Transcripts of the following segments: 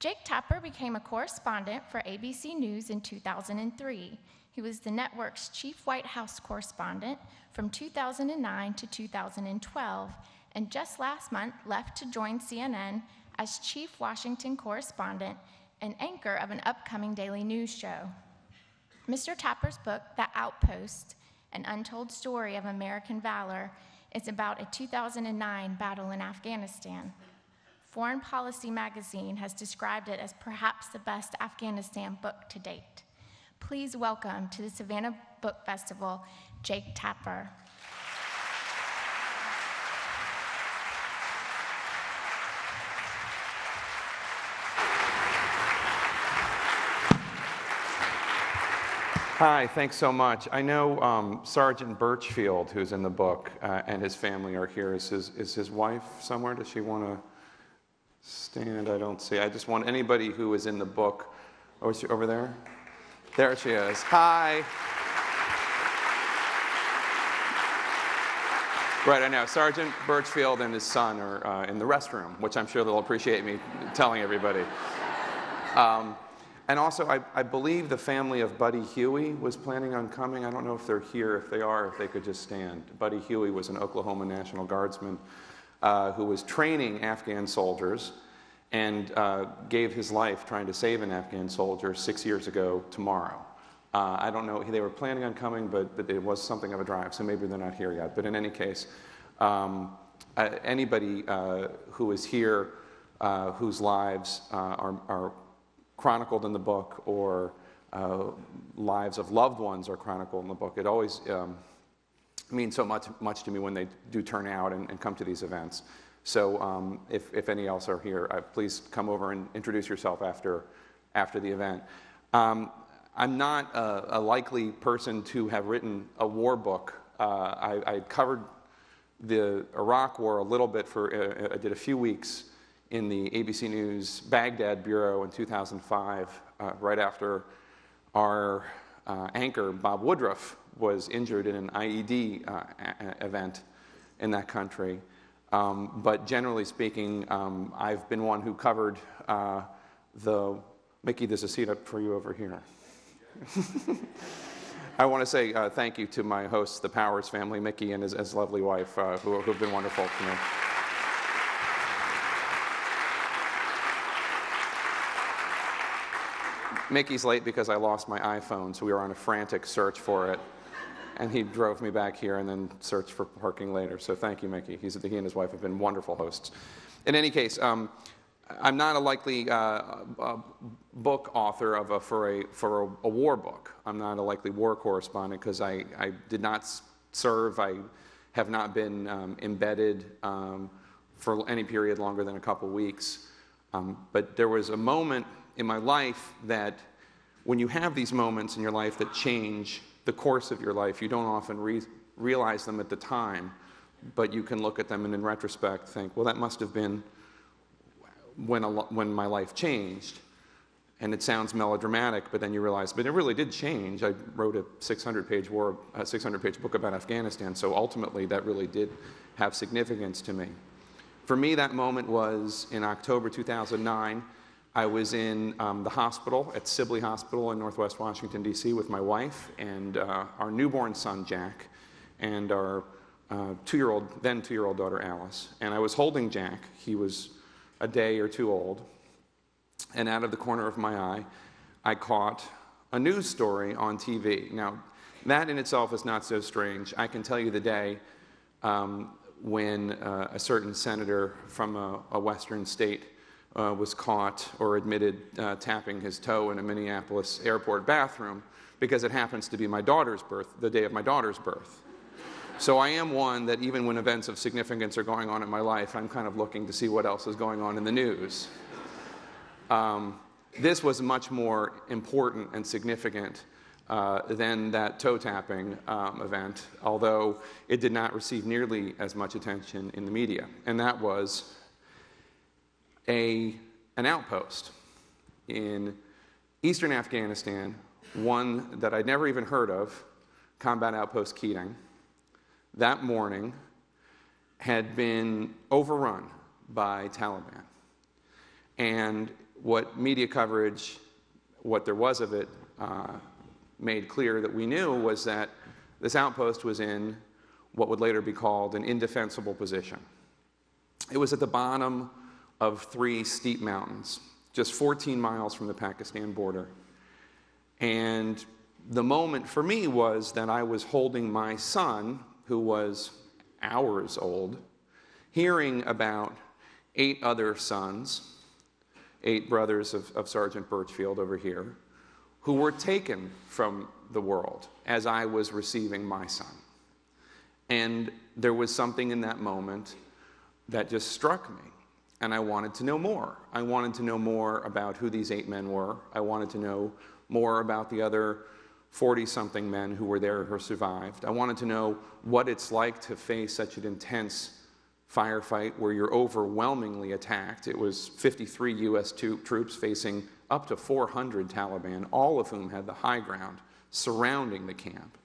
Jake Tapper became a correspondent for ABC News in 2003. He was the network's chief White House correspondent from 2009 to 2012, and just last month left to join CNN as chief Washington correspondent and anchor of an upcoming daily news show. Mr. Tapper's book, The Outpost, An Untold Story of American Valor, is about a 2009 battle in Afghanistan. Foreign Policy magazine has described it as perhaps the best Afghanistan book to date. Please welcome to the Savannah Book Festival, Jake Tapper. Hi, thanks so much. I know Sergeant Birchfield, who's in the book, and his family are here. Is his wife somewhere? Does she want to stand? I don't see. I just want anybody who is in the book. Oh, is she over there? There she is. Hi. Right, I know. Sergeant Birchfield and his son are in the restroom, which I'm sure they'll appreciate me telling everybody. And also, I believe the family of Buddy Huey was planning on coming. I don't know if they're here. If they are, if they could just stand. Buddy Huey was an Oklahoma National Guardsman who was training Afghan soldiers and gave his life trying to save an Afghan soldier 6 years ago tomorrow. I don't know. They were planning on coming, but it was something of a drive, so maybe they're not here yet. But in any case, anybody who is here whose lives are chronicled in the book, or lives of loved ones are chronicled in the book. It always means so much to me when they do turn out and come to these events. So if any else are here, please come over and introduce yourself after the event. I'm not a likely person to have written a war book. I covered the Iraq War a little bit I did a few weeks in the ABC News Baghdad Bureau in 2005, right after our anchor, Bob Woodruff, was injured in an IED event in that country. But generally speaking, I've been one who covered Mickey, there's a seat up for you over here. I want to say thank you to my hosts, the Powers family, Mickey and his lovely wife, who've been wonderful to me. Mickey's late because I lost my iPhone, so we were on a frantic search for it. And he drove me back here and then searched for parking later. So thank you, Mickey. He and his wife have been wonderful hosts. In any case, I'm not a likely book author for a war book. I'm not a likely war correspondent because I did not serve. I have not been embedded for any period longer than a couple weeks. But there was a moment in my life that when you have these moments in your life that change the course of your life, you don't often realize them at the time, but you can look at them and in retrospect think, well, that must have been when my life changed. And it sounds melodramatic, but then you realize, but it really did change. I wrote a 600-page book about Afghanistan, so ultimately that really did have significance to me. For me, that moment was in October 2009. I was in the hospital at Sibley Hospital in Northwest Washington, D.C. with my wife and our newborn son, Jack, and our then two-year-old daughter, Alice. And I was holding Jack. He was a day or two old. And out of the corner of my eye, I caught a news story on TV. Now, that in itself is not so strange. I can tell you the day when a certain senator from a western state was caught or admitted tapping his toe in a Minneapolis airport bathroom because it happens to be the day of my daughter's birth. So I am one that even when events of significance are going on in my life, I'm kind of looking to see what else is going on in the news. This was much more important and significant than that toe tapping event, although it did not receive nearly as much attention in the media. And that was an outpost in eastern Afghanistan, one that I'd never even heard of, Combat Outpost Keating, that morning had been overrun by Taliban. And what media coverage, what there was of it, made clear that we knew was that this outpost was in what would later be called an indefensible position. It was at the bottom of 3 steep mountains, just 14 miles from the Pakistan border. And the moment for me was that I was holding my son, who was hours old, hearing about 8 other sons, 8 brothers of Sergeant Birchfield over here, who were taken from the world as I was receiving my son. And there was something in that moment that just struck me, and I wanted to know more. I wanted to know more about who these 8 men were. I wanted to know more about the other 40-something men who were there who survived. I wanted to know what it's like to face such an intense firefight where you're overwhelmingly attacked. It was 53 U.S. troops facing up to 400 Taliban, all of whom had the high ground surrounding the camp.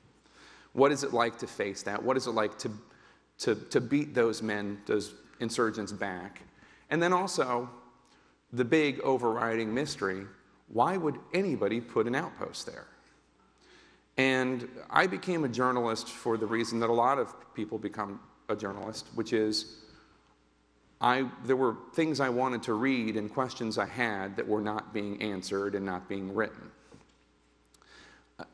What is it like to face that? What is it like to beat those men, those insurgents back? And then also, the big overriding mystery, why would anybody put an outpost there? And I became a journalist for the reason that a lot of people become a journalist, which is there were things I wanted to read and questions I had that were not being answered and not being written.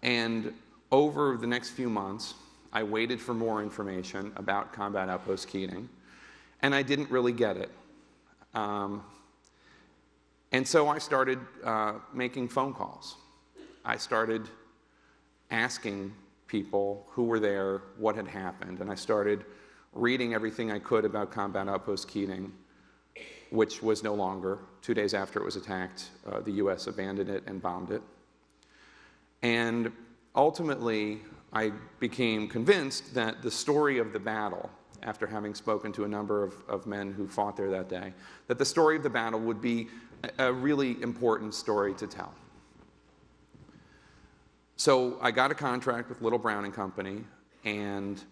And over the next few months, I waited for more information about Combat Outpost Keating, and I didn't really get it. And so I started making phone calls. I started asking people who were there, what had happened, and I started reading everything I could about Combat Outpost Keating, which was no longer. 2 days after it was attacked, the U.S. abandoned it and bombed it. And ultimately, I became convinced that the story of the battle, after having spoken to a number of men who fought there that day, that the story of the battle would be a really important story to tell. So I got a contract with Little Brown and Company and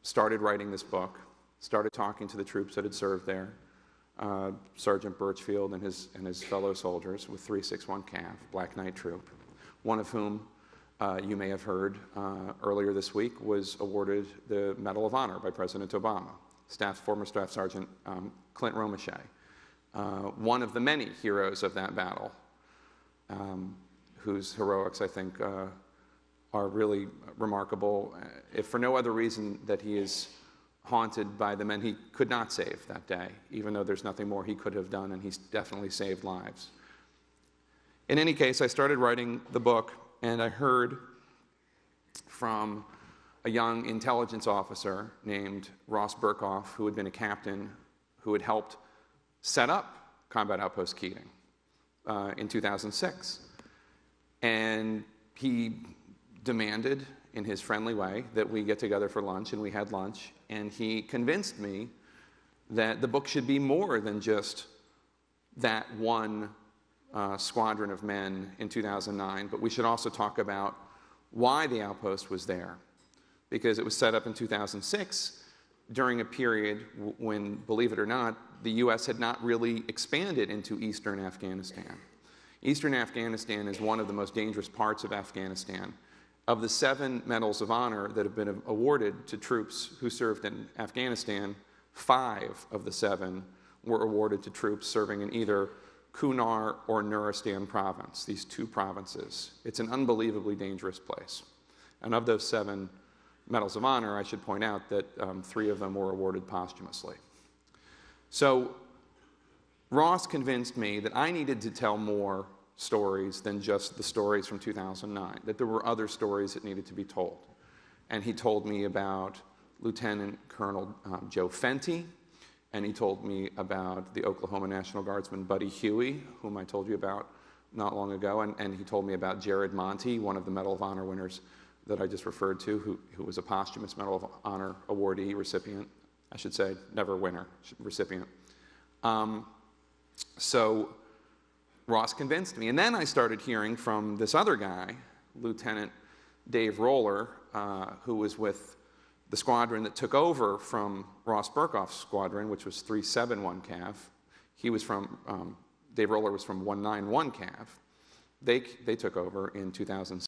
started writing this book, started talking to the troops that had served there, Sergeant Birchfield and his fellow soldiers with 361 CAV, Black Knight Troop, one of whom you may have heard earlier this week was awarded the Medal of Honor by President Obama, former Staff Sergeant Clint Romachet, one of the many heroes of that battle, whose heroics, I think, are really remarkable, if for no other reason that he is haunted by the men he could not save that day, even though there's nothing more he could have done, and he's definitely saved lives. In any case, I started writing the book, and I heard from a young intelligence officer named Ross Burkoff, who had been a captain, who had helped set up Combat Outpost Keating in 2006. And he demanded, in his friendly way, that we get together for lunch, and we had lunch, and he convinced me that the book should be more than just that one squadron of men in 2009, but we should also talk about why the outpost was there. Because it was set up in 2006 during a period when, believe it or not, the U.S. had not really expanded into eastern Afghanistan. Eastern Afghanistan is one of the most dangerous parts of Afghanistan. Of the 7 Medals of Honor that have been awarded to troops who served in Afghanistan, 5 of the 7 were awarded to troops serving in either Kunar or Nuristan province, these 2 provinces. It's an unbelievably dangerous place. And of those 7 Medals of Honor, I should point out that 3 of them were awarded posthumously. So Ross convinced me that I needed to tell more stories than just the stories from 2009, that there were other stories that needed to be told. And he told me about Lieutenant Colonel Joe Fenty, and he told me about the Oklahoma National Guardsman Buddy Huey, whom I told you about not long ago, and he told me about Jared Monty, one of the Medal of Honor winners that I just referred to, who was a posthumous Medal of Honor awardee, recipient, I should say, never winner, recipient. So Ross convinced me. And then I started hearing from this other guy, Lieutenant Dave Roller, who was with the squadron that took over from Ross Burkoff's squadron, which was 371 CAV. He was from Dave Roller was from 191 Cav. They took over in 2006.